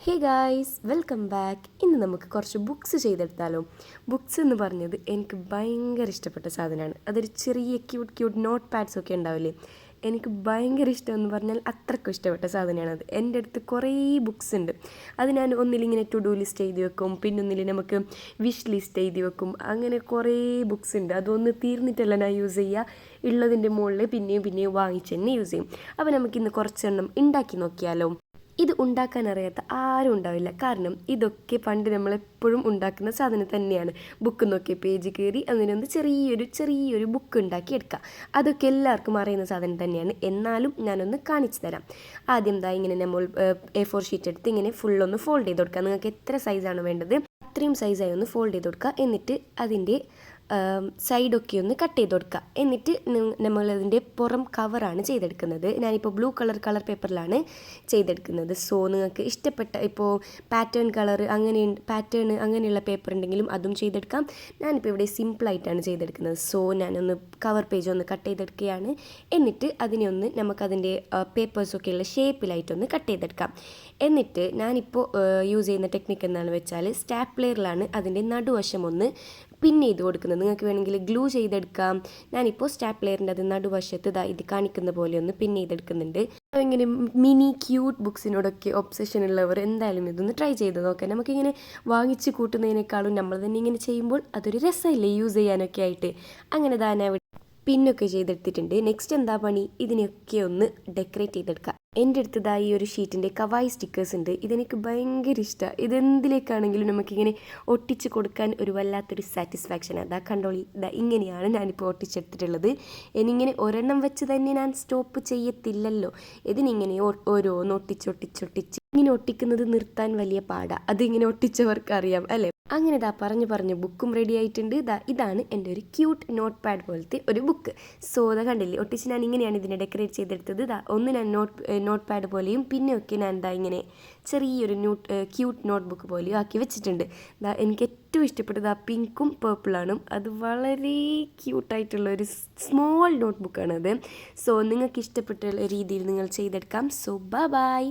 Hey guys, welcome back. ഇന്ന് നമുക്ക് കുറച്ച് ബുക്സ് ചെയ്തെടുത്താലോ. ബുക്സ് എന്ന് പറഞ്ഞത് എനിക്ക് ഭയങ്കര ഇഷ്ടപ്പെട്ട സാധനമാണ്. അതൊരു ചെറിയ ക്യൂട്ട് നോട്ട് പാഡ്സ് ഒക്കെ ഉണ്ടാവില്ലേ, എനിക്ക് ഭയങ്കര ഇഷ്ടമെന്ന് പറഞ്ഞാൽ അത്രയ്ക്കും ഇഷ്ടപ്പെട്ട സാധനമാണത്. എൻ്റെ അടുത്ത് കുറേ ബുക്സ് ഉണ്ട്. അത് ഞാൻ ഒന്നിലിങ്ങനെ ടു ഡു ലിസ്റ്റ് എഴുതി വെക്കും, പിന്നൊന്നിൽ നമുക്ക് വിഷ് ലിസ്റ്റ് എഴുതി വെക്കും. അങ്ങനെ കുറേ ബുക്സ് ഉണ്ട്. അതൊന്ന് തീർന്നിട്ടല്ല ഞാൻ യൂസ് ചെയ്യുക, ഉള്ളതിൻ്റെ മുകളിൽ പിന്നെയും വാങ്ങിച്ച് തന്നെ യൂസ് ചെയ്യും. അപ്പോൾ നമുക്കിന്ന് കുറച്ചെണ്ണം ഉണ്ടാക്കി നോക്കിയാലോ. ഇത് ഉണ്ടാക്കാൻ അറിയാത്ത ആരും ഉണ്ടാവില്ല, കാരണം ഇതൊക്കെ പണ്ട് നമ്മളെപ്പോഴും ഉണ്ടാക്കുന്ന സാധനം തന്നെയാണ്. ബുക്ക് നോക്കി പേജ് കയറി അതിനൊന്ന് ചെറിയൊരു ബുക്ക് ഉണ്ടാക്കി എടുക്കുക. അതൊക്കെ എല്ലാവർക്കും അറിയുന്ന സാധനം തന്നെയാണ്. എന്നാലും ഞാനൊന്ന് കാണിച്ചു തരാം. ആദ്യം ഇങ്ങനെ നമ്മൾ A4 ഷീറ്റ് എടുത്ത് ഇങ്ങനെ ഫുള്ളൊന്ന് ഫോൾഡ് ചെയ്ത് കൊടുക്കുക. നിങ്ങൾക്ക് എത്ര സൈസാണ് വേണ്ടത് അത്രയും സൈസായി ഒന്ന് ഫോൾഡ് ചെയ്ത് കൊടുക്കുക. എന്നിട്ട് അതിൻ്റെ സൈഡൊക്കെ ഒന്ന് കട്ട് ചെയ്ത് കൊടുക്കുക. എന്നിട്ട് നമ്മളതിൻ്റെ പുറം കവറാണ് ചെയ്തെടുക്കുന്നത്. ഞാനിപ്പോൾ ബ്ലൂ കളർ പേപ്പറിലാണ് ചെയ്തെടുക്കുന്നത്. സോ നിങ്ങൾക്ക് ഇഷ്ടപ്പെട്ട ഇപ്പോൾ പാറ്റേൺ അങ്ങനെയുള്ള പേപ്പർ ഉണ്ടെങ്കിലും അതും ചെയ്തെടുക്കാം. ഞാനിപ്പോൾ ഇവിടെ സിമ്പിളായിട്ടാണ് ചെയ്തെടുക്കുന്നത്. സോ ഞാനൊന്ന് കവർ പേജ് ഒന്ന് കട്ട് ചെയ്തെടുക്കുകയാണ്. എന്നിട്ട് അതിനെ ഒന്ന് നമുക്കതിൻ്റെ പേപ്പേഴ്സൊക്കെ ഉള്ള ഷേപ്പിലായിട്ടൊന്ന് കട്ട് ചെയ്തെടുക്കാം. എന്നിട്ട് ഞാനിപ്പോൾ യൂസ് ചെയ്യുന്ന ടെക്നിക്ക് എന്താണെന്ന് വെച്ചാൽ സ്റ്റാപ്ലെയറിലാണ് അതിൻ്റെ നടുവശം ഒന്ന് പിൻ ചെയ്ത് കൊടുക്കുന്നത്. നിങ്ങൾക്ക് വേണമെങ്കിൽ ഗ്ലൂ ചെയ്തെടുക്കാം. ഞാനിപ്പോൾ സ്റ്റാപ്ലെയറിൻ്റെ അത് നടുവശത്ത് ഇത് കാണിക്കുന്ന പോലെ ഒന്ന് പിൻ ചെയ്തെടുക്കുന്നുണ്ട്. ഇങ്ങനെ മിനി ക്യൂട്ട് ബുക്സിനോടൊക്കെ ഒബ്സഷൻ ഉള്ളവർ എന്തായാലും ഇതൊന്ന് ട്രൈ ചെയ്ത് നോക്കാം. നമുക്കിങ്ങനെ വാങ്ങിച്ച് കൂട്ടുന്നതിനേക്കാളും നമ്മൾ തന്നെ ഇങ്ങനെ ചെയ്യുമ്പോൾ അതൊരു രസമില്ലേ യൂസ് ചെയ്യാനൊക്കെ ആയിട്ട്. അങ്ങനെ ഞാൻ പിന്നൊക്കെ ചെയ്തെടുത്തിട്ടുണ്ട്. നെക്സ്റ്റ് എന്താ പണി, ഇതിനെയൊക്കെ ഒന്ന് ഡെക്കറേറ്റ് ചെയ്തെടുക്കുക. എൻ്റെ അടുത്തതായി ഒരു ഷീറ്റിൻ്റെ കവായി സ്റ്റിക്കേഴ്സ് ഉണ്ട്. ഇതെനിക്ക് ഭയങ്കര ഇഷ്ടമാണ്. ഇതെന്തിലേക്കാണെങ്കിലും നമുക്കിങ്ങനെ ഒട്ടിച്ച് കൊടുക്കാൻ ഒരു വല്ലാത്തൊരു സാറ്റിസ്ഫാക്ഷൻ. അതാ കണ്ടോളി, ഇങ്ങനെയാണ് ഞാനിപ്പോൾ ഒട്ടിച്ചെടുത്തിട്ടുള്ളത്. എനിങ്ങനെ ഒരെണ്ണം വെച്ച് തന്നെ ഞാൻ സ്റ്റോപ്പ് ചെയ്യത്തില്ലല്ലോ. ഇതിനിങ്ങനെ ഓരോന്ന് ഒട്ടിച്ച് ഇങ്ങനെ ഒട്ടിക്കുന്നത് നിർത്താൻ വലിയ പാടാണ്. അതിങ്ങനെ ഒട്ടിച്ചവർക്ക് അറിയാം അല്ലേ. അങ്ങനെ പറഞ്ഞ് ബുക്കും റെഡി ആയിട്ടുണ്ട്. ഇതാണ് എൻ്റെ ഒരു ക്യൂട്ട് നോട്ട് പാഡ് പോലത്തെ ഒരു ബുക്ക്. സോ കണ്ടില്ലേ, ഒട്ടിച്ച് ഞാൻ ഇങ്ങനെയാണ് ഇതിനെ ഡെക്കറേറ്റ് ചെയ്തെടുത്തത്. ഒന്ന് ഞാൻ നോട്ട് പാഡ് പോലെയും പിന്നെയൊക്കെ ഞാൻ ഇങ്ങനെ ചെറിയൊരു ക്യൂട്ട് നോട്ട് ബുക്ക് പോലെയും ആക്കി വെച്ചിട്ടുണ്ട്. എനിക്ക് ഏറ്റവും ഇഷ്ടപ്പെട്ടത് പിങ്കും പേർപ്പിളാണ്. അത് വളരെ ക്യൂട്ടായിട്ടുള്ള ഒരു സ്മോൾ നോട്ട് ബുക്കാണത്. സോ നിങ്ങൾക്ക് ഇഷ്ടപ്പെട്ട രീതിയിൽ നിങ്ങൾ ചെയ്തെടുക്കാം. So by.